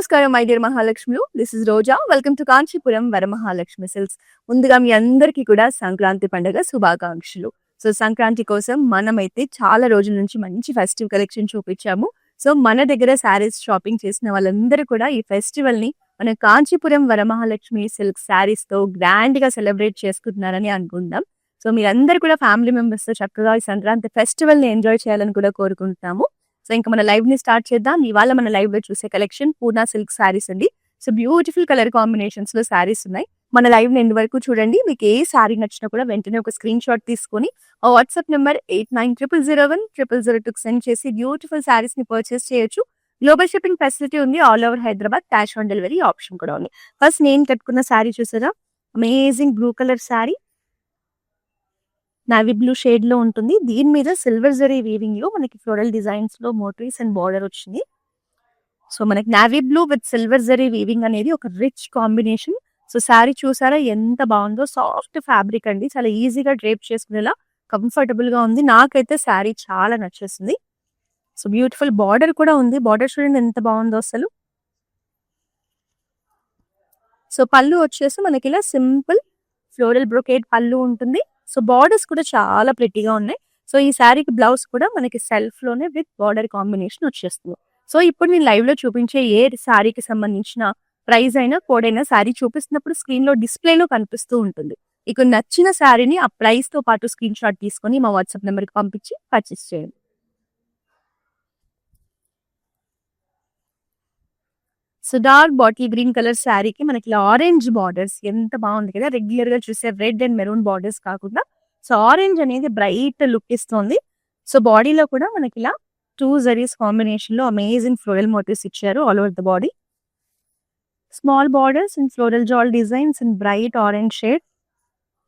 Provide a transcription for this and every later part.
నమస్కారం my dear మహాలక్ష్ములు. This is Roja. Welcome to Kanchipuram Varamahalakshmi silks. ముందుగా మీ అందరికీ కూడా సంక్రాంతి పండుగ శుభాకాంక్షలు. సో సంక్రాంతి కోసం మనమైతే చాలా రోజుల నుంచి మంచి ఫెస్టివ్ కలెక్షన్ చూపించాము. సో మన దగ్గర శారీస్ షాపింగ్ చేసిన వాళ్ళందరూ కూడా ఈ ఫెస్టివల్ ని మన కాంచీపురం వరమహాలక్ష్మి సిల్క్ శారీస్ తో గ్రాండ్ గా సెలబ్రేట్ చేసుకుంటున్నారని అనుకుందాం. సో మీరందరూ కూడా ఫ్యామిలీ మెంబర్స్ తో చక్కగా ఈ సంక్రాంతి ఫెస్టివల్ ని ఎంజాయ్ చేయాలని కూడా కోరుకుంటున్నాము. సో ఇంకా మన లైవ్ ని స్టార్ట్ చేద్దాం. ఇవాళ మన లైవ్ లో చూసే కలెక్షన్ పూర్ణ సిల్క్ శారీస్ అండి. సో బ్యూటిఫుల్ కలర్ కాంబినేషన్స్ లో శారీస్ ఉన్నాయి. మన లైవ్ ని ఎండ్ వరకు చూడండి. మీకు ఏ శారీ నచ్చినా కూడా వెంటనే ఒక స్క్రీన్ షాట్ తీసుకొని ఆ వాట్సాప్ నెంబర్ 8900010002 సెండ్ చేసి బ్యూటిఫుల్ శారీస్ ని పర్చేస్ చేయొచ్చు. గ్లోబల్ షిప్పింగ్ ఫెసిలిటీ ఉంది. All over Hyderabad cash on delivery option కూడా ఉంది. ఫస్ట్ నేను కట్టుకున్న శారీ చూసారా, amazing blue colour sari, navy blue shade లో ఉంటుంది. దీని మీద సిల్వర్ జరీ వీవింగ్ లో మనకి ఫ్లోరల్ డిజైన్స్ లో మోటివ్స్ అండ్ బార్డర్ వచ్చింది. సో మనకి navy blue with silver zari weaving అనేది ఒక రిచ్ కాంబినేషన్. సో శారీ చూసారా ఎంత బాగుందో, సాఫ్ట్ ఫ్యాబ్రిక్ అండి, చాలా ఈజీగా డ్రేప్ చేసుకునేలా కంఫర్టబుల్ గా ఉంది. నాకైతే శారీ చాలా నచ్చేసింది. సో బ్యూటిఫుల్ బార్డర్ కూడా ఉంది. బార్డర్ చూడండి ఎంత బాగుందో అసలు. సో పళ్ళు వచ్చేసి మనకి ఇలా సింపుల్ ఫ్లోరల్ బ్రొకేట్ పళ్ళు ఉంటుంది. సో బార్డర్స్ కూడా చాలా ప్రెట్టీగా ఉన్నాయి. సో ఈ శారీకి బ్లౌజ్ కూడా మనకి సెల్ఫ్ లోనే విత్ బార్డర్ కాంబినేషన్ వచ్చేస్తుంది. సో ఇప్పుడు నేను లైవ్ లో చూపించే ఏ శారీకి సంబంధించిన ప్రైస్ అయినా కోడ్ అయినా శారీ చూపిస్తున్నప్పుడు స్క్రీన్ లో డిస్ప్లే లో కనిపిస్తూ ఉంటుంది. మీకు నచ్చిన శారీని ఆ ప్రైస్ తో పాటు స్క్రీన్ షాట్ తీసుకొని మా వాట్సాప్ నెంబర్ కి పంపించి పర్చేస్ చేయండి. So dark bottle green colour శారీకి మనకి ఇలా ఆరెంజ్ బార్డర్స్ ఎంత బాగుంది కదా. రెగ్యులర్ గా చూసే రెడ్ అండ్ మెరూన్ బార్డర్స్ కాకుండా సో ఆరెంజ్ అనేది బ్రైట్ లుక్ ఇస్తుంది. సో బాడీలో కూడా మనకి ఇలా 2 జరీస్ కాంబినేషన్ లో అమేజింగ్ ఫ్లోరల్ మోటివ్స్ ఇచ్చారు all over the body. Small borders and floral jaal designs and bright orange shade.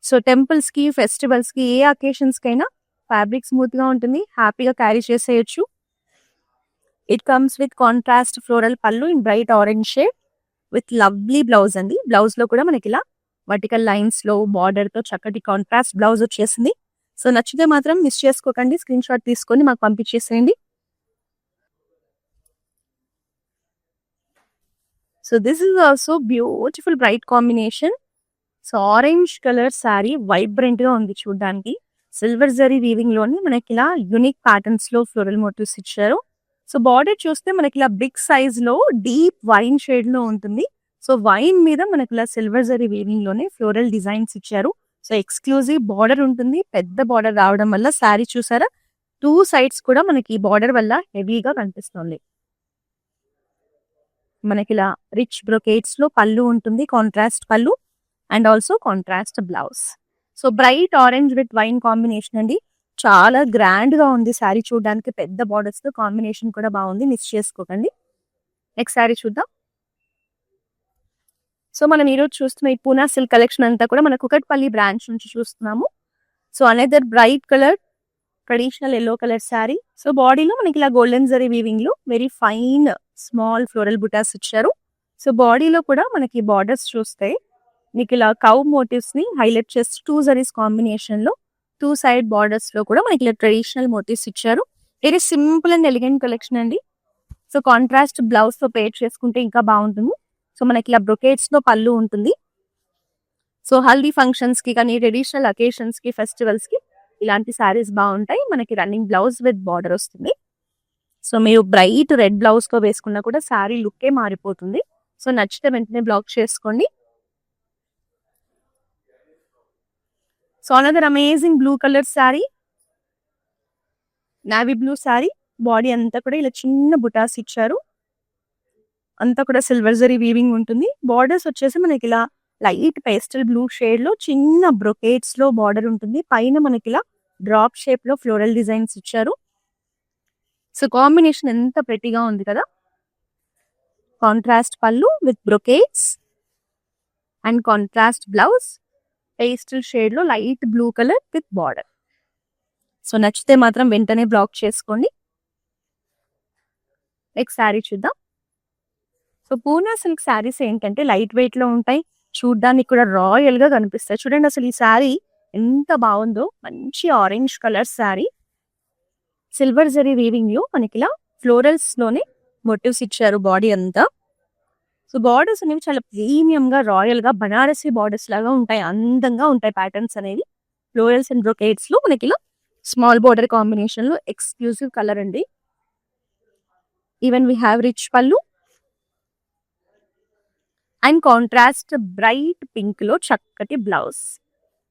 So temples కి, ఫెస్టివల్స్ కి, ఏ అకేషన్స్ కైనా ఫ్యాబ్రిక్ స్మూత్ గా ఉంటుంది, హ్యాపీగా క్యారీ చేసేయచ్చు. It comes with contrast floral pallu in bright orange shade with lovely blouse అండి. Blouse లో కూడా మనకి ఇలా వర్టికల్ లైన్స్ లో బార్డర్ తో చక్కటి కాంట్రాస్ట్ బ్లౌజ్ వచ్చేసింది. సో నచ్చితే మాత్రం మిస్ చేసుకోకండి, స్క్రీన్ షాట్ తీసుకొని మాకు పంపించేసేయండి. So this is also beautiful bright combination. So orange colour sari vibrant గా ఉంది చూడడానికి. సిల్వర్ జరీ వీవింగ్ లోని మనకి ఇలా యూనిక్ ప్యాటర్న్స్ లో ఫ్లోరల్ మోటివ్స్ ఇచ్చారు. సో బార్డర్ చూస్తే మనకి ఇలా బిగ్ సైజ్ లో డీప్ వైన్ షేడ్ లో ఉంటుంది. సో వైన్ మీద మనకి ఇలా సిల్వర్ జరీ వీవింగ్ లోనే ఫ్లోరల్ డిజైన్స్ ఇచ్చారు. సో ఎక్స్క్లూజివ్ బార్డర్ ఉంటుంది. పెద్ద బార్డర్ రావడం వల్ల శారీ చూసారా 2 సైడ్స్ కూడా మనకి బార్డర్ వల్ల హెవీగా కనిపిస్తుంది. మనకి ఇలా రిచ్ బ్రొకేట్స్ లో పళ్ళు ఉంటుంది, కాంట్రాస్ట్ పళ్ళు and also contrast blouse. So bright orange with wine combination అండి. చాలా గ్రాండ్ గా ఉంది శారీ చూడడానికి. పెద్ద బార్డర్స్ తో కాంబినేషన్ కూడా బాగుంది, మిస్ చేసుకోకండి. నెక్స్ట్ శారీ చూద్దాం. సో మనం ఈరోజు చూస్తున్న ఈ పూనా సిల్క్ కలెక్షన్ అంతా కూడా మన కుకట్పల్లి బ్రాంచ్ నుంచి చూస్తున్నాము. So another bright colour traditional yellow colour sari. So బాడీలో మనకి ఇలా గోల్డెన్ జరీ వీవింగ్ లో వెరీ ఫైన్ స్మాల్ ఫ్లోరల్ బుటాస్ ఇచ్చారు. సో బాడీలో కూడా మనకి బార్డర్స్ చూస్తే మీకు ఇలా కౌ మోటివ్స్ ని హైలైట్ చేస్తూ 2 జరీస్ కాంబినేషన్ లో 2 సైడ్ బార్డర్స్ లో కూడా మనకి ఇలా ట్రెడిషనల్ మోటివ్స్ ఇచ్చారు. Very simple and elegant collection అండి. సో కాంట్రాస్ట్ బ్లౌజ్ తో పేర్ చేసుకుంటే ఇంకా బాగుంటుంది. సో మనకి ఇలా బ్రొకేట్స్ లో పళ్ళు ఉంటుంది. సో హల్దీ ఫంక్షన్స్ కి కానీ, ట్రెడిషనల్ అకేషన్స్ కి, ఫెస్టివల్స్ కి ఇలాంటి శారీస్ బాగుంటాయి. మనకి రన్నింగ్ బ్లౌజ్ విత్ బార్డర్ వస్తుంది. సో మీరు బ్రైట్ రెడ్ బ్లౌజ్ తో వేసుకున్నా కూడా శారీ లుక్కే మారిపోతుంది. సో నచ్చితే వెంటనే బ్లాక్ చేసుకోండి. So another amazing blue colour sari, navy blue sari. Body అంతా కూడా ఇలా చిన్న బుటాస్ ఇచ్చారు. అంతా కూడా సిల్వర్ జరీ వీవింగ్ ఉంటుంది. బార్డర్స్ వచ్చేసి మనకి ఇలా లైట్ పేస్టల్ బ్లూ షేడ్ లో చిన్న బ్రొకేట్స్ లో బార్డర్ ఉంటుంది. పైన మనకి ఇలా డ్రాప్ షేప్ లో ఫ్లోరల్ డిజైన్స్ ఇచ్చారు. సో కాంబినేషన్ ఎంత ప్రెట్టీగా ఉంది కదా. Contrast pallu with brocades and contrast blouse. Pastel shade లో light blue colour with border. So నచ్చితే మాత్రం వెంటనే బ్లాక్ చేసుకోండి. నెక్స్ట్ శారీ చూద్దాం. సో పూనా సిల్క్ శారీస్ ఏంటంటే లైట్ వెయిట్ లో ఉంటాయి, చూడ్డానికి కూడా రాయల్ గా కనిపిస్తాయి. చూడండి అసలు ఈ శారీ ఎంత బాగుందో. మంచి orange colour sari, silver zari weaving లో మనకి ఇలా ఫ్లోరల్స్ లోనే మోటివ్స్ ఇచ్చారు బాడీ అంతా. సో బార్డర్స్ అనేవి చాలా ప్రీమియం గా రాయల్ గా బనారసి బార్డర్స్ లాగా ఉంటాయి, అందంగా ఉంటాయి ప్యాటర్న్స్ అనేవి. ఫ్లోరల్స్ అండ్ బ్రొకేట్స్ లో మనకి ఇలా స్మాల్ బార్డర్ కాంబినేషన్ లో ఎక్స్క్లూసివ్ కలర్ అండి. ఈవెన్ వీ హ్యావ్ రిచ్ పళ్ళు అండ్ కాంట్రాస్ట్ బ్రైట్ పింక్ లో చక్కటి బ్లౌజ్.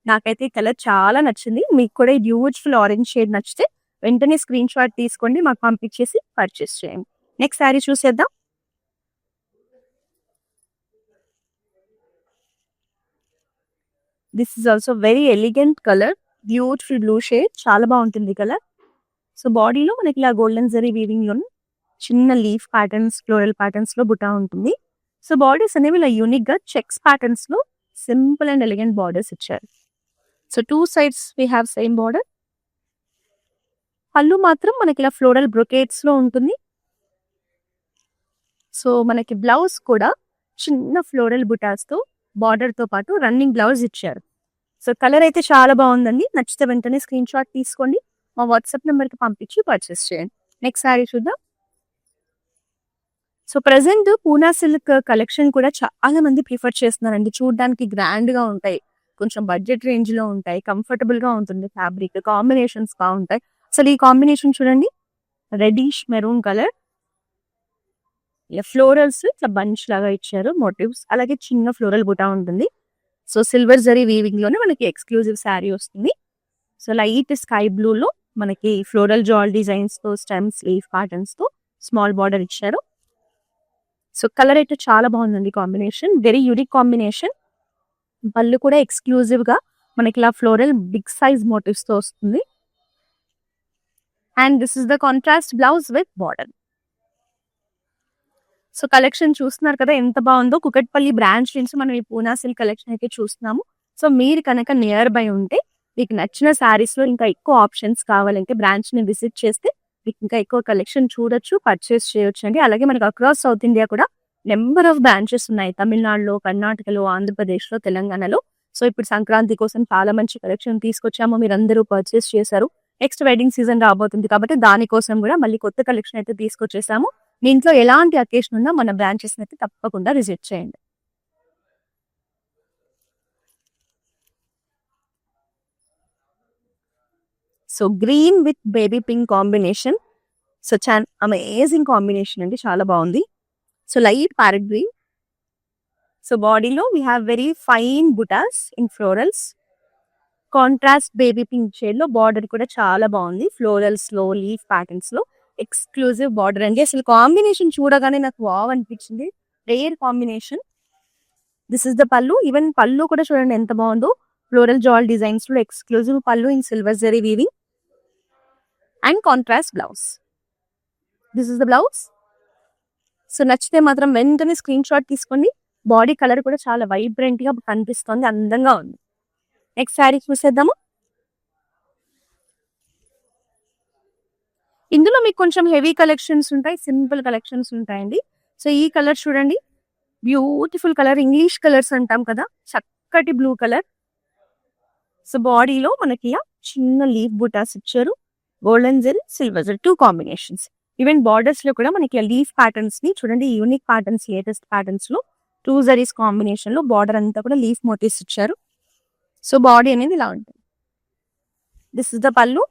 నాకైతే ఈ కలర్ చాలా నచ్చింది. మీకు కూడా ఈ బ్యూటిఫుల్ ఆరెంజ్ షేడ్ నచ్చితే వెంటనే స్క్రీన్ షాట్ తీసుకోండి, మాకు పంపించేసి పర్చేస్ చేయండి. నెక్స్ట్ శారీ చూసేద్దాం. This is also very elegant colour, beautiful blue shade, చాలా బాగుంటుంది కలర్. సో బాడీలో మనకి ఇలా గోల్డెన్ జరీ వీవింగ్ లో చిన్న లీఫ్ ప్యాటర్న్స్, ఫ్లోరల్ ప్యాటర్న్స్ లో బుటా ఉంటుంది. సో బార్డర్స్ అనేవి ఇలా యూనిక్ గా చెక్స్ ప్యాటర్న్స్ లో సింపుల్ అండ్ ఎలిగెంట్ బార్డర్స్ ఇచ్చారు. So two sides we have same border. పళ్ళు మాత్రం మనకి ఇలా ఫ్లోరల్ బ్రొకేట్స్ లో ఉంటుంది. సో మనకి బ్లౌజ్ కూడా చిన్న ఫ్లోరల్ బుటాస్ తో బార్డర్ తో పాటు రన్నింగ్ బ్లౌజ్ ఇచ్చారు. సో కలర్ అయితే చాలా బాగుందండి. నచ్చితే వెంటనే స్క్రీన్ షాట్ తీసుకోండి, మా వాట్సాప్ నెంబర్ కి పంపించి పర్చేస్ చేయండి. నెక్స్ట్ శారీ చూద్దాం. So present Poona silk collection కూడా చాలా మంది ప్రిఫర్ చేస్తున్నారండి. చూడడానికి గ్రాండ్ గా ఉంటాయి, కొంచెం బడ్జెట్ రేంజ్ లో ఉంటాయి, కంఫర్టబుల్ గా ఉంటుంది, ఫ్యాబ్రిక్ కాంబినేషన్స్ బాగుంటాయి. అసలు ఈ కాంబినేషన్ చూడండి, రెడిష్ మెరూన్ కలర్, ఇలా ఫ్లోరల్స్ ఇట్లా బంచ్ లాగా ఇచ్చారు మోటివ్స్, అలాగే చిన్న ఫ్లోరల్ బుటా ఉంటుంది. సో సిల్వర్ జరీ వీవింగ్ లోనే మనకి ఎక్స్క్లూజివ్ శారీ వస్తుంది. సో లైట్ స్కై బ్లూ లో మనకి ఫ్లోరల్ జాల్ డిజైన్స్ తో స్టెమ్స్, లీఫ్ ప్యాటర్న్స్ తో స్మాల్ బార్డర్ ఇచ్చారు. సో కలర్ అయితే చాలా బాగుందండి, కాంబినేషన్ వెరీ యూనిక్ కాంబినేషన్. పళ్ళు కూడా ఎక్స్క్లూజివ్ గా మనకి ఇలా ఫ్లోరల్ బిగ్ సైజ్ మోటివ్స్ తో వస్తుంది. And this is the contrast blouse with border. So collection చూస్తున్నారు కదా ఎంత బాగుందో. కుకట్పల్లి బ్రాంచ్ నుంచి మనం ఈ పూనా సిల్క్ కలెక్షన్ అయితే చూస్తున్నాము. సో మీరు కనుక నియర్ బై ఉంటే, మీకు నచ్చిన శారీస్ లో ఇంకా ఎక్కువ ఆప్షన్స్ కావాలంటే బ్రాంచ్ ని విజిట్ చేస్తే మీకు ఇంకా ఎక్కువ కలెక్షన్ చూడొచ్చు, పర్చేస్ చేయొచ్చు అండి. అలాగే మనకి అక్రాస్ సౌత్ ఇండియా కూడా నెంబర్ ఆఫ్ బ్రాంచెస్ ఉన్నాయి, తమిళనాడులో, కర్ణాటకలో, ఆంధ్రప్రదేశ్లో, తెలంగాణలో. సో ఇప్పుడు సంక్రాంతి కోసం చాలా మంచి కలెక్షన్ తీసుకొచ్చాము, మీరందరూ పర్చేస్ చేశారు. నెక్స్ట్ వెడ్డింగ్ సీజన్ రాబోతుంది కాబట్టి దానికోసం కూడా మళ్ళీ కొత్త కలెక్షన్ అయితే తీసుకొచ్చేసాము. మీ ఇంట్లో ఎలాంటి అకేషన్ ఉన్నా మన బ్రాంచెస్ అయితే తప్పకుండా విజిట్ చేయండి. So green with baby pink combination, so చాన్ అమేజింగ్ కాంబినేషన్ అండి, చాలా బాగుంది. So light parrot green. So బాడీలో we have very fine butas in florals, contrast baby pink shade లో బార్డర్ కూడా చాలా బాగుంది. ఫ్లోరల్స్ లో, లీఫ్ ప్యాటర్న్స్ లో ఎక్స్క్లూజివ్ బార్డర్ అండి. అసలు కాంబినేషన్ చూడగానే నాకు వావ్ అనిపించింది, rare combination. This is the pallu. Even pallu కూడా చూడండి ఎంత బాగుందో, ఫ్లోరల్ జాల్ డిజైన్స్ లో ఎక్స్క్లూజివ్ పళ్ళు in silver zari weaving and contrast blouse. This is the blouse. So నచ్చితే మాత్రం వెంటనే స్క్రీన్ షాట్ తీసుకోండి. బాడీ కలర్ కూడా చాలా వైబ్రెంట్ గా కనిపిస్తుంది, అందంగా ఉంది. నెక్స్ట్ శారీ చూసేద్దాము. ఇందులో మీకు కొంచెం హెవీ కలెక్షన్స్ ఉంటాయి, సింపుల్ కలెక్షన్స్ ఉంటాయండి. సో ఈ కలర్ చూడండి, బ్యూటిఫుల్ కలర్, ఇంగ్లీష్ కలర్స్ అంటాం కదా, చక్కటి బ్లూ కలర్. సో బాడీలో మనకి చిన్న లీఫ్ బుటాస్ ఇచ్చారు, golden gel, silver gel, two combinations. Even borders లో కూడా మనకి లీఫ్ ప్యాటర్న్స్ ని చూడండి, యూనిక్ ప్యాటర్న్స్, లేటెస్ట్ ప్యాటర్న్స్ లో టూ జరీస్ కాంబినేషన్ లో బార్డర్ అంతా కూడా లీఫ్ మోటివ్స్ ఇచ్చారు. సో బాడీ అనేది ఇలా ఉంటుంది. దిస్ ఇస్ ద పళ్ళు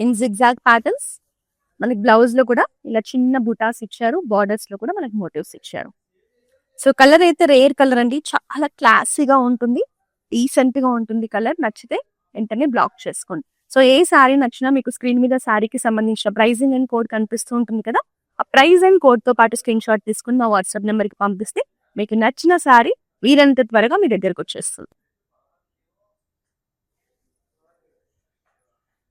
ఇన్ జిగ్జాగ్ ప్యాటర్న్స్. మనకి బ్లౌజ్ లో కూడా ఇలా చిన్న బుటాస్ ఇచ్చారు, బార్డర్స్ లో కూడా మనకి మోటివ్స్ ఇచ్చారు. సో కలర్ అయితే రేర్ కలర్ అండి, చాలా క్లాసీగా ఉంటుంది, డీసెంట్ గా ఉంటుంది కలర్. నచ్చితే వెంటనే బ్లాక్ చేసుకోండి. సో ఏ శారీ నచ్చినా మీకు స్క్రీన్ మీద శారీకి సంబంధించిన ప్రైజింగ్ అండ్ కోడ్ కనిపిస్తూ ఉంటుంది కదా, ఆ ప్రైజ్ అండ్ కోడ్ తో పాటు స్క్రీన్ షాట్ తీసుకుని మా వాట్సాప్ నెంబర్ కి పంపిస్తే మీకు నచ్చిన శారీ వీరంత త్వరగా మీ దగ్గరకు వచ్చేస్తుంది.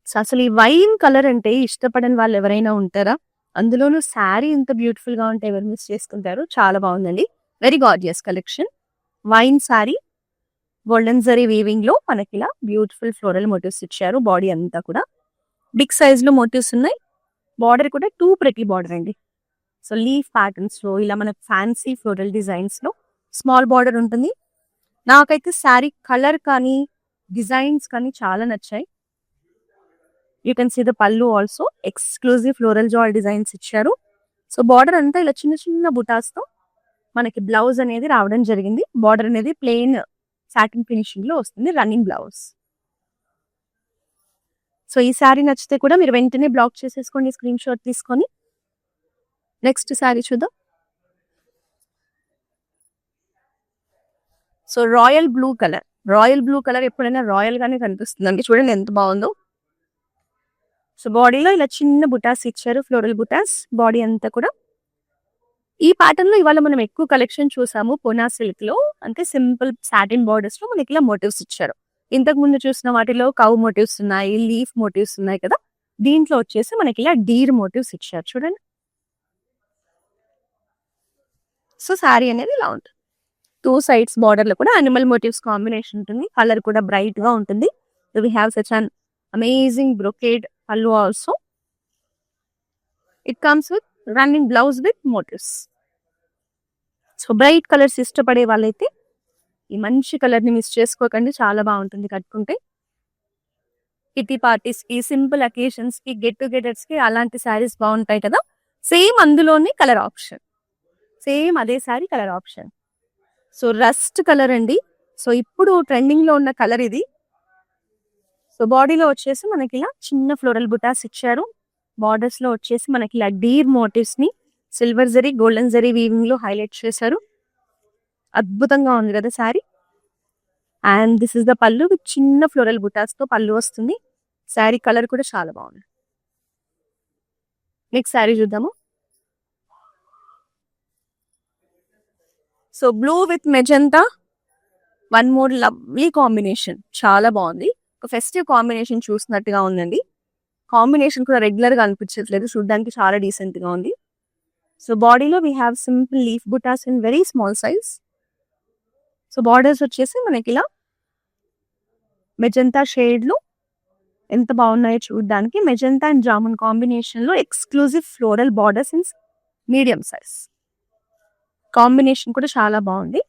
సో అసలు ఈ వైన్ కలర్ అంటే ఇష్టపడని వాళ్ళు ఎవరైనా ఉంటారా? అందులోనూ శారీ ఇంత బ్యూటిఫుల్ గా ఉంటే ఎవరు మిస్ చేసుకుంటారు? చాలా బాగుందండి, very gorgeous collection. Wine sari, golden zari weaving లో మనకి ఇలా బ్యూటిఫుల్ ఫ్లోరల్ మోటివ్స్ ఇచ్చారు. బాడీ అంతా కూడా బిగ్ సైజ్ లో మోటివ్స్ ఉన్నాయి. బార్డర్ కూడా టూ ప్రెటీ బార్డర్ అండి. సో లీఫ్ ప్యాటర్న్స్ లో ఇలా మన ఫ్యాన్సీ ఫ్లోరల్ డిజైన్స్ లో స్మాల్ బార్డర్ ఉంటుంది. నాకైతే శారీ కలర్ కానీ డిజైన్స్ కానీ చాలా నచ్చాయి. యూ కెన్ సీ ద పళ్ళు also exclusive floral jaal designs ఇచ్చారు. సో బార్డర్ అంతా ఇలా చిన్న చిన్న బుటాస్ తో మనకి బ్లౌజ్ అనేది రావడం జరిగింది. బార్డర్ అనేది ప్లెయిన్ సాటిన్ ఫినిషింగ్ లో వస్తుంది. Running blouse. సో ఈ శారీ నచ్చితే కూడా మీరు వెంటనే బ్లాక్ చేసేసుకోండి, స్క్రీన్ షాట్ తీసుకొని. నెక్స్ట్ శారీ చూద్దాం. So royal blue colour. Royal blue colour ఎప్పుడైనా రాయల్ గానే కనిపిస్తుందండి. చూడండి ఎంత బాగుందో. సో బాడీలో ఇలా చిన్న బుటాస్ ఇచ్చారు, ఫ్లోరల్ బుటాస్ బాడీ అంతా కూడా. ఈ ప్యాటర్న్ లో ఇవాళ మనం ఎక్కువ కలెక్షన్ చూసాము. పోనా సిల్క్ లో అంటే సింపుల్ సాటిన్ బార్డర్స్ లో మనకి ఇలా మోటివ్స్ ఇచ్చారు. ఇంతకు ముందు చూసిన వాటిలో కౌ మోటివ్స్ ఉన్నాయి, లీఫ్ మోటివ్స్ ఉన్నాయి కదా. దీంట్లో వచ్చేసి మనకి ఇలా డీర్ మోటివ్స్ ఇచ్చారు చూడండి. సో శారీ అనేది ఇలా ఉంటుంది. 2 సైడ్స్ బార్డర్ లో కూడా అనిమల్ మోటివ్స్ కాంబినేషన్ ఉంటుంది. కలర్ కూడా బ్రైట్ గా ఉంటుంది. We have such an amazing brocade pallu also. It comes with running blouse with motifs. So bright colours ఇష్టపడే వాళ్ళైతే ఈ మంచి కలర్ ని మిస్ చేసుకోకండి. చాలా బాగుంటుంది కట్టుకుంటే. కిటీ పార్టీస్ కి, సింపుల్ అకేషన్స్ కి, గెట్ టుగెదర్స్ కి అలాంటి శారీస్ బాగుంటాయి కదా. సేమ్ అందులోనే కలర్ ఆప్షన్. సేమ్ అదే sari colour option. So rust colour అండి. సో ఇప్పుడు ట్రెండింగ్ లో ఉన్న కలర్ ఇది. సో బాడీలో వచ్చేసి మనకి ఇలా చిన్న ఫ్లోరల్ బుటాస్ ఇచ్చారు. బార్డర్స్ లో వచ్చేసి మనకి ఇలా డీర్ మోటివ్స్ ని silver zari, golden zari weaving లో హైలైట్ చేశారు. అద్భుతంగా ఉంది కదా sari. And this is the పళ్ళు విత్ చిన్న ఫ్లోరల్ బుటాస్ తో పళ్ళు వస్తుంది. శారీ కలర్ కూడా చాలా బాగుంది. నెక్స్ట్ శారీ చూద్దాము. So blue with magenta, one more lovely combination. చాలా బాగుంది. ఒక ఫెస్టివ్ కాంబినేషన్ చూసినట్టుగా ఉందండి. కాంబినేషన్ కూడా రెగ్యులర్ గా అనిపించట్లేదు, చూడడానికి చాలా డీసెంట్ గా ఉంది. సో బాడీలో we have simple leaf butas in very small size. So borders వచ్చేసి మనకి ఇలా మెజంతా షేడ్ లో ఎంత బాగున్నాయో చూడడానికి. మెజంతా అండ్ జామున్ కాంబినేషన్ లో exclusive floral borders in medium size. Combination కూడా చాలా బాగుంది,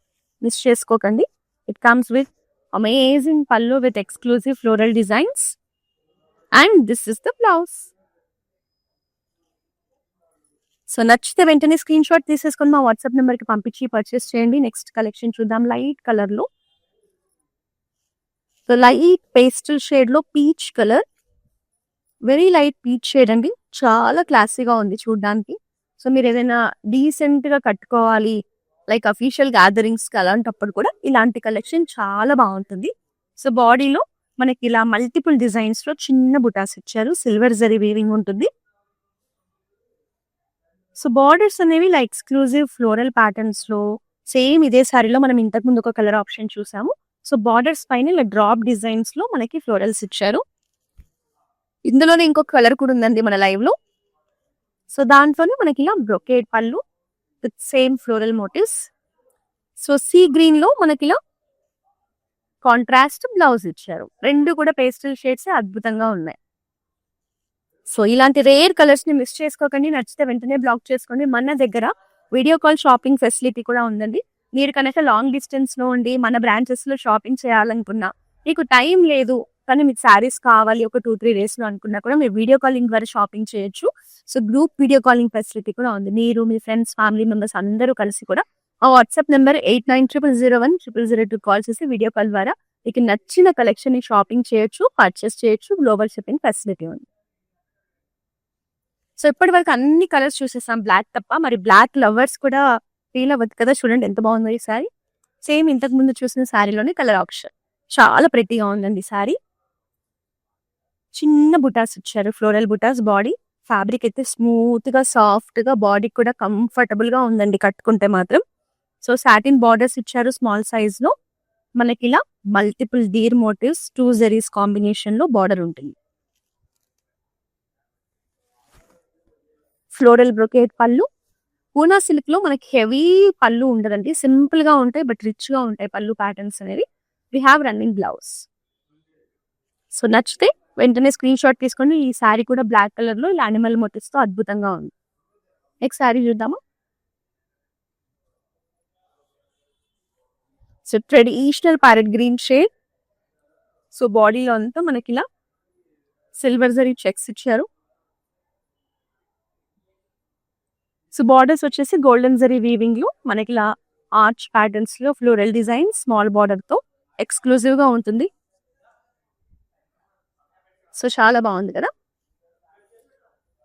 మిస్ చేసుకోకండి. It comes with amazing pallu with exclusive floral designs. And this is the blouse. So నచ్చితే వెంటనే స్క్రీన్ షాట్ తీసేసుకొని మా వాట్సాప్ నెంబర్ కి పంపించి పర్చేస్ చేయండి. నెక్స్ట్ కలెక్షన్ చూద్దాం. లైట్ కలర్ లో, సో లైట్ పేస్టల్ షేడ్ లో peach colour. Very light peach shade అండి. చాలా క్లాసీగా ఉంది చూడడానికి. సో మీరు ఏదైనా డీసెంట్ గా కట్టుకోవాలి, లైక్ అఫీషియల్ గ్యాదరింగ్స్ కి అలాంటప్పుడు కూడా ఇలాంటి కలెక్షన్ చాలా బాగుంటుంది. సో బాడీలో మనకి ఇలా మల్టిపుల్ డిజైన్స్ లో చిన్న బుటాస్ ఇచ్చారు. సిల్వర్ జరీ వీవింగ్ ఉంటుంది. సో బార్డర్స్ అనేవి లైక్ ఎక్స్క్లూజివ్ ఫ్లోరల్ ప్యాటర్న్స్ లో. సేమ్ ఇదే సారీలో మనం ఇంతకు ముందు ఒక కలర్ ఆప్షన్ చూసాము. సో బార్డర్స్ పైన ఇలా డ్రాప్ డిజైన్స్ లో మనకి ఫ్లోరల్స్ ఇచ్చారు. ఇందులోనే ఇంకొక కలర్ కూడా ఉందండి మన లైవ్ లో. సో దాంట్లోనే మనకి ఇలా brocade pallu with same floral motifs. So sea green లో మనకి ఇలా కాంట్రాస్ట్ బ్లౌజ్ ఇచ్చారు. రెండు కూడా పేస్టల్ షేడ్స్ అద్భుతంగా ఉన్నాయి. సో ఇలాంటి రేర్ కలర్స్ ని మిస్ చేసుకోకండి. నచ్చితే వెంటనే బ్లాక్ చేసుకోండి. మన దగ్గర వీడియో కాల్ షాపింగ్ ఫెసిలిటీ కూడా ఉందండి. మీరు కనుక లాంగ్ డిస్టెన్స్ లో ఉండి మన బ్రాంచెస్ లో షాపింగ్ చేయాలనుకున్నా, మీకు టైం లేదు కానీ మీకు శారీస్ కావాలి ఒక 2-3 days లో అనుకున్నా కూడా మీరు వీడియో కాలింగ్ ద్వారా షాపింగ్ చేయొచ్చు. So group video calling facility కూడా ఉంది. మీరు, మీ ఫ్రెండ్స్, ఫ్యామిలీ మెంబర్స్ అందరూ కలిసి కూడా ఆ వాట్సాప్ నెంబర్ 8900010002 కాల్ చేసి వీడియో కాల్ ద్వారా మీకు నచ్చిన కలెక్షన్ ని షాపింగ్ చేయొచ్చు, పర్చేస్ చేయొచ్చు. గ్లోబల్ షిప్పింగ్ ఫెసిలిటీ ఉంది. సో ఇప్పటి వరకు అన్ని కలర్స్ చూసేసాం బ్లాక్ తప్ప. మరి బ్లాక్ లవర్స్ కూడా ఫీల్ అవ్వదు కదా. చూడండి ఎంత బాగుందో ఈ శారీ. సేమ్ ఇంతకు ముందు చూసిన శారీలోనే కలర్ ఆప్షన్. చాలా ప్రెట్టీగా ఉందండి శారీ. చిన్న బుటాస్ ఇచ్చారు, ఫ్లోరల్ బుటాస్. బాడీ ఫ్యాబ్రిక్ అయితే స్మూత్ గా, సాఫ్ట్ గా, బాడీ కూడా కంఫర్టబుల్ గా ఉందండి కట్టుకుంటే మాత్రం. సో సాటిన్ బార్డర్స్ ఇచ్చారు స్మాల్ సైజ్ లో. మనకి ఇలా multiple deer motifs 2 zaris combination లో బార్డర్ ఉంటుంది. Floral brocade pallu. Poona silk లో మనకి హెవీ పళ్ళు ఉండదండి, సింపుల్ గా ఉంటాయి బట్ రిచ్ గా ఉంటాయి పళ్ళు ప్యాటర్న్స్ అనేవి. We have running blouse. So నచ్చితే వెంటనే స్క్రీన్ షాట్ తీసుకోండి. ఈ శారీ కూడా బ్లాక్ కలర్ లో ఇలా అనిమల్ మోటివ్స్ తో అద్భుతంగా ఉంది. నెక్స్ట్ శారీ చూద్దామా. So traditional parrot green shade. So బాడీలో అంతా మనకి ఇలా సిల్వర్ జరీ చెక్స్ ఇచ్చారు. సో బార్డర్స్ వచ్చేసి గోల్డెన్ జరీ వీవింగ్ లో మనకి ఇలా ఆర్చ్ ప్యాటర్న్స్ లో ఫ్లోరల్ డిజైన్ స్మాల్ బార్డర్ తో ఎక్స్క్లూజివ్ గా ఉంటుంది. సో చాలా బాగుంది కదా.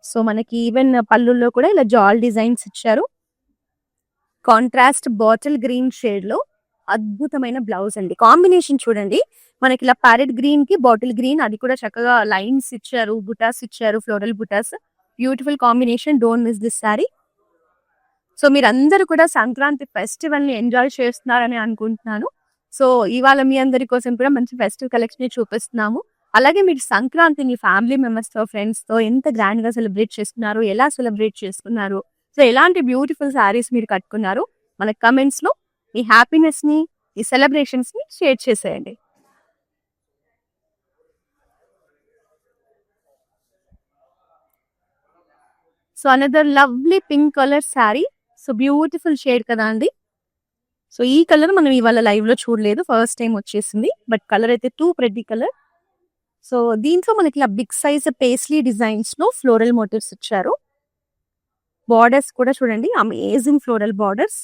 సో మనకి ఈవెన్ పళ్ళుల్లో కూడా ఇలా జాల్ డిజైన్స్ ఇచ్చారు. కాంట్రాస్ట్ బాటిల్ గ్రీన్ షేడ్ లో అద్భుతమైన బ్లౌజ్ అండి. కాంబినేషన్ చూడండి, మనకి ఇలా ప్యారెట్ గ్రీన్ కి బాటిల్ గ్రీన్, అది కూడా చక్కగా లైన్స్ ఇచ్చారు, బుటాస్ ఇచ్చారు, floral butas. Beautiful combination. Don't miss this sari. So మీరందరూ కూడా సంక్రాంతి ఫెస్టివల్ ని ఎంజాయ్ చేస్తున్నారని అనుకుంటున్నాను. సో ఇవాళ మీ అందరి కోసం కూడా మంచి ఫెస్టివ్ కలెక్షన్ చూపిస్తున్నాము. అలాగే మీరు సంక్రాంతిని ఫ్యామిలీ మెంబర్స్ తో, ఫ్రెండ్స్ తో ఎంత గ్రాండ్ గా సెలబ్రేట్ చేస్తున్నారు, ఎలా సెలబ్రేట్ చేసుకున్నారు, సో ఎలాంటి బ్యూటిఫుల్ శారీస్ మీరు కట్టుకున్నారు, మన కమెంట్స్ లో మీ హ్యాపీనెస్ ని, ఈ సెలబ్రేషన్స్ ని షేర్ చేసేయండి. So another lovely pink colour sari. So beautiful shade కదా అండి. సో ఈ కలర్ మనం ఇవాళ లైవ్ లో చూడలేదు, ఫస్ట్ టైం వచ్చేసింది. బట్ కలర్ అయితే టూ ప్రెటీ కలర్. సో దీంట్లో మనకి ఇలా బిగ్ సైజ్ పేస్లీ డిజైన్స్ లో ఫ్లోరల్ మోటివ్స్ ఇచ్చారు. బార్డర్స్ కూడా చూడండి, amazing floral borders.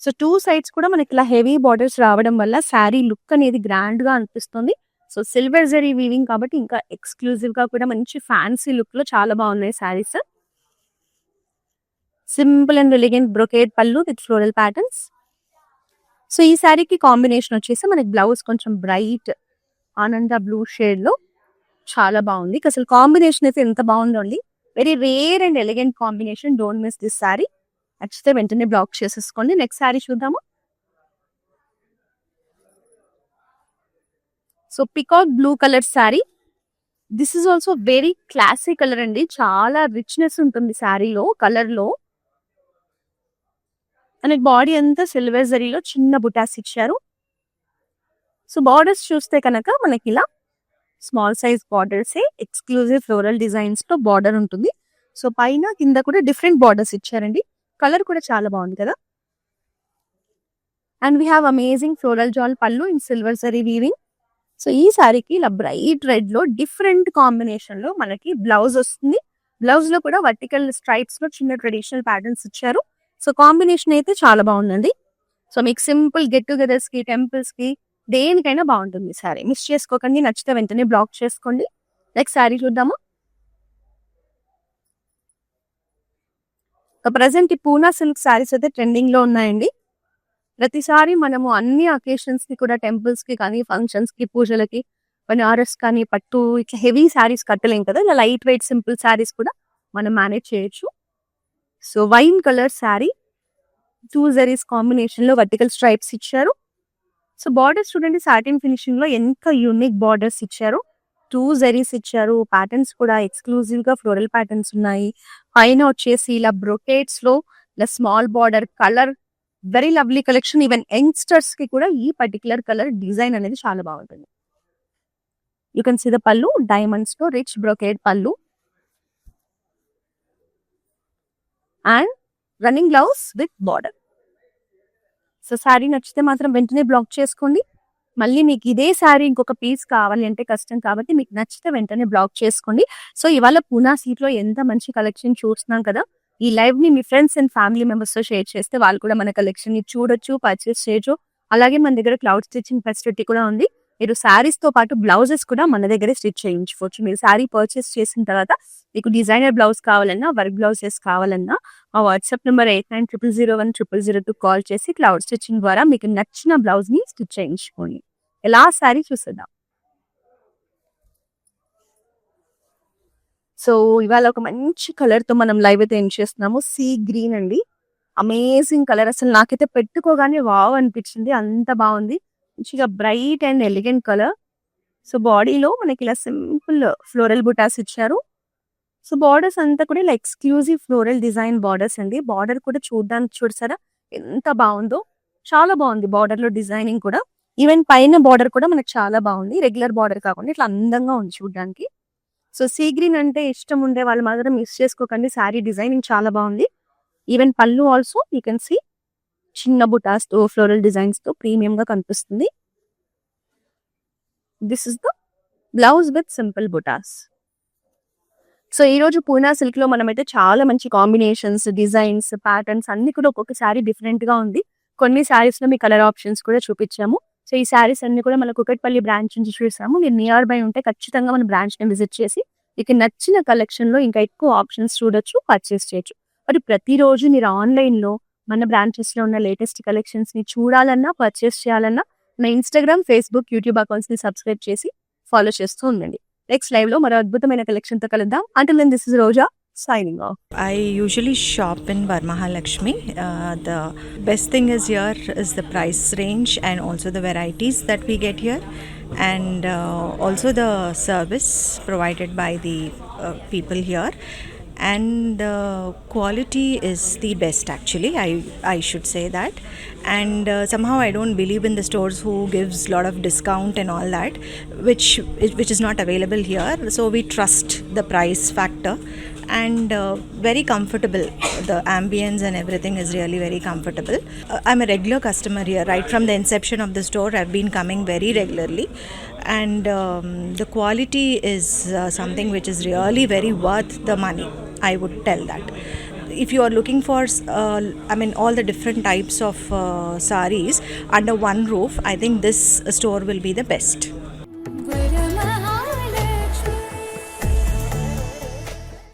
So two sides కూడా మనకి ఇలా హెవీ బార్డర్స్ రావడం వల్ల శారీ లుక్ అనేది గ్రాండ్ గా అనిపిస్తుంది. సో సిల్వర్ జరీ వీవింగ్ కాబట్టి ఇంకా ఎక్స్క్లూజివ్ గా కూడా మంచి ఫ్యాన్సీ లుక్ లో చాలా బాగున్నాయి saris. Simple and elegant brocade pallu with floral patterns. So ఈ శారీకి కాంబినేషన్ వచ్చేసి మనకి బ్లౌజ్ కొంచెం బ్రైట్ ఆనంద బ్లూ షేడ్ లో చాలా బాగుంది. అసలు కాంబినేషన్ అయితే ఎంత బాగుందో అండి. Very rare and elegant combination. Don't miss this sari. నచ్చితే వెంటనే బ్లాక్ చేసేసుకోండి. నెక్స్ట్ శారీ చూద్దాము. So peacock blue colour sari. This is also very classy colour అండి. చాలా రిచ్నెస్ ఉంటుంది శారీలో, కలర్ లో. మనకి బాడీ అంతా సిల్వర్ జరీలో చిన్న బుటాస్ ఇచ్చారు. సో బార్డర్స్ చూస్తే కనుక మనకి ఇలా small size borders, exclusive floral designs తో బార్డర్ ఉంటుంది. సో పైన కింద కూడా డిఫరెంట్ బార్డర్స్ ఇచ్చారండి. కలర్ కూడా చాలా బాగుంది కదా. And we have amazing floral jaal pallu in silver zari weaving. So ఈ సారీకి ఇలా బ్రైట్ రెడ్ లో డిఫరెంట్ కాంబినేషన్ లో మనకి బ్లౌజ్ వస్తుంది. బ్లౌజ్ లో కూడా వర్టికల్ స్ట్రైప్స్ లో చిన్న ట్రెడిషనల్ ప్యాటర్న్స్ ఇచ్చారు. సో కాంబినేషన్ అయితే చాలా బాగుందండి. సో మీకు సింపుల్ గెట్ టుగెదర్స్ కి, టెంపుల్స్ కి, దేనికైనా బాగుంటుంది సారీ. మిస్ చేసుకోకండి. నచ్చితే వెంటనే బ్లాక్ చేసుకోండి. నెక్స్ట్ సారీ చూద్దాము. ప్రజెంట్ ఈ పూనా సిల్క్ సారీస్ అయితే ట్రెండింగ్ లో ఉన్నాయండి. ప్రతిసారి మనము అన్ని అకేషన్స్ కి కూడా, టెంపుల్స్ కి కానీ, ఫంక్షన్స్ కి, పూజలకి, బనారస్ కానీ, పట్టు ఇట్లా హెవీ సారీస్ కట్టలేం కదా. ఇలా లైట్ వెయిట్ సింపుల్ సారీస్ కూడా మనం మేనేజ్ చేయొచ్చు. So wine colour sari, two zaris combination లో వర్టికల్ స్ట్రైప్స్ ఇచ్చారు. సో బార్డర్స్ చూడండి, సాటిన్ ఫినిషింగ్ లో ఎంత యూనిక్ బార్డర్స్ ఇచ్చారు. టూ జరీస్ ఇచ్చారు. ప్యాటర్న్స్ కూడా ఎక్స్క్లూజివ్ గా ఫ్లోరల్ ప్యాటర్న్స్ ఉన్నాయి. పైన వచ్చేసి ఇలా బ్రొకేట్స్ లో ఇలా small border colour. Very lovely collection. Even youngsters కి కూడా ఈ పర్టికులర్ కలర్ డిజైన్ అనేది చాలా బాగుంటుంది. యూ కెన్ సీ ద పళ్ళు, డైమండ్స్ తో రిచ్ బ్రొకేడ్ పళ్ళు and running blouse with border. So sari నచ్చితే మాత్రం వెంటనే బ్లాక్ చేసుకోండి. మళ్ళీ మీకు ఇదే శారీ ఇంకొక పీస్ కావాలి అంటే కష్టం కాబట్టి మీకు నచ్చితే వెంటనే బ్లాక్ చేసుకోండి. సో ఇవాళ పూనా సీట్ లో ఎంత మంచి కలెక్షన్ చూస్తున్నాం కదా. ఈ లైవ్ ని మీ ఫ్రెండ్స్ అండ్ ఫ్యామిలీ మెంబర్స్ తో షేర్ చేస్తే వాళ్ళు కూడా మన కలెక్షన్ ని చూడొచ్చు, పర్చేస్ చేయొచ్చు. అలాగే మన దగ్గర క్లౌడ్ స్టిచ్చింగ్ ఫెసిలిటీ కూడా ఉంది. మీరు శారీస్ తో పాటు బ్లౌజెస్ కూడా మన దగ్గరే స్టిచ్ చేయించుకోవచ్చు. మీరు శారీ పర్చేస్ చేసిన తర్వాత మీకు డిజైనర్ బ్లౌజ్ కావాలన్నా, వర్క్ బ్లౌజెస్ కావాలన్నా మా వాట్సాప్ నెంబర్ 8900010002 కాల్ చేసి క్లౌడ్ స్టిచ్చింగ్ ద్వారా మీకు నచ్చిన బ్లౌజ్ ని స్టిచ్ చేయించుకోండి. ఎలా శారీ చూసేద్దాం. సో ఇవాళ ఒక మంచి కలర్ తో మనం లైవ్ అయితే ఎండ్ చేస్తున్నాము. సీ గ్రీన్ అండి. Amazing colour. అసలు నాకైతే పెట్టుకోగానే వావ్ అనిపించింది, అంత బాగుంది. మంచిగా bright and elegant colour. So బాడీలో మనకి ఇలా సింపుల్ ఫ్లోరల్ బుటాస్ ఇచ్చారు. సో బార్డర్స్ అంతా కూడా ఇలా ఎక్స్క్లూజివ్ ఫ్లోరల్ డిజైన్ బార్డర్స్ అండి. బార్డర్ కూడా చూడడానికి చూసారా ఎంత బాగుందో. చాలా బాగుంది బార్డర్ లో డిజైనింగ్ కూడా. ఈవెన్ పైన బార్డర్ కూడా మనకు చాలా బాగుంది. రెగ్యులర్ బార్డర్ కాకుండా ఇట్లా అందంగా ఉంది చూడడానికి. సో సీ గ్రీన్ అంటే ఇష్టం ఉండే వాళ్ళు మాత్రం మిస్ చేసుకోకండి. శారీ డిజైనింగ్ చాలా బాగుంది. ఈవెన్ పళ్ళు ఆల్సో యూ కెన్ సీ చిన్న బుటాస్ తో, ఫ్లోరల్ డిజైన్స్ తో ప్రీమియం గా కనిపిస్తుంది. This is the blouse with simple butas. So ఈ రోజు పూనా సిల్క్ లో మనమైతే చాలా మంచి కాంబినేషన్స్, డిజైన్స్, ప్యాటర్న్స్ అన్ని కూడా ఒక్కొక్క శారీ డిఫరెంట్ గా ఉంది. కొన్ని శారీస్ లో మీ కలర్ ఆప్షన్స్ కూడా చూపించాము. సో ఈ శారీస్ అన్ని కూడా మన కుకట్పల్లి బ్రాంచ్ నుంచి చూసాము. మీరు నియర్ బై ఉంటే ఖచ్చితంగా మన బ్రాంచ్ ని విజిట్ చేసి మీకు నచ్చిన కలెక్షన్ లో ఇంకా ఎక్కువ ఆప్షన్స్ చూడొచ్చు, పర్చేస్ చేయొచ్చు. మరి ప్రతిరోజు మీరు ఆన్లైన్ లో మన బ్రాంచెస్ లో ఉన్న లేటెస్ట్ కలెక్షన్స్ ని చూడాలన్నా, పర్చేస్ చేయాలన్నా మన ఇన్స్టాగ్రామ్, ఫేస్బుక్, యూట్యూబ్ అకౌంట్స్ ని సబ్స్క్రైబ్ చేసి ఫాలో చేస్తూ ఉండండి. నెక్స్ట్ లైవ్ లో మరో అద్భుతమైన కలెక్షన్ తో కలుద్దాం. Until then this is Roja signing off. I usually shop in Varamahalakshmi. The best thing is here is the price range and also the varieties that we get here, and also the service provided by the people here, and the quality is the best actually. I should say that, and somehow I don't believe in the stores who gives lot of discount and all that, which is not available here. So we trust the price factor, and very comfortable. The ambience and everything is really very comfortable. I'm a regular customer here right from the inception of the store. I've been coming very regularly, and the quality is something which is really very worth the money, I would tell that. If you are looking for all the different types of sarees under one roof, I think this store will be the best.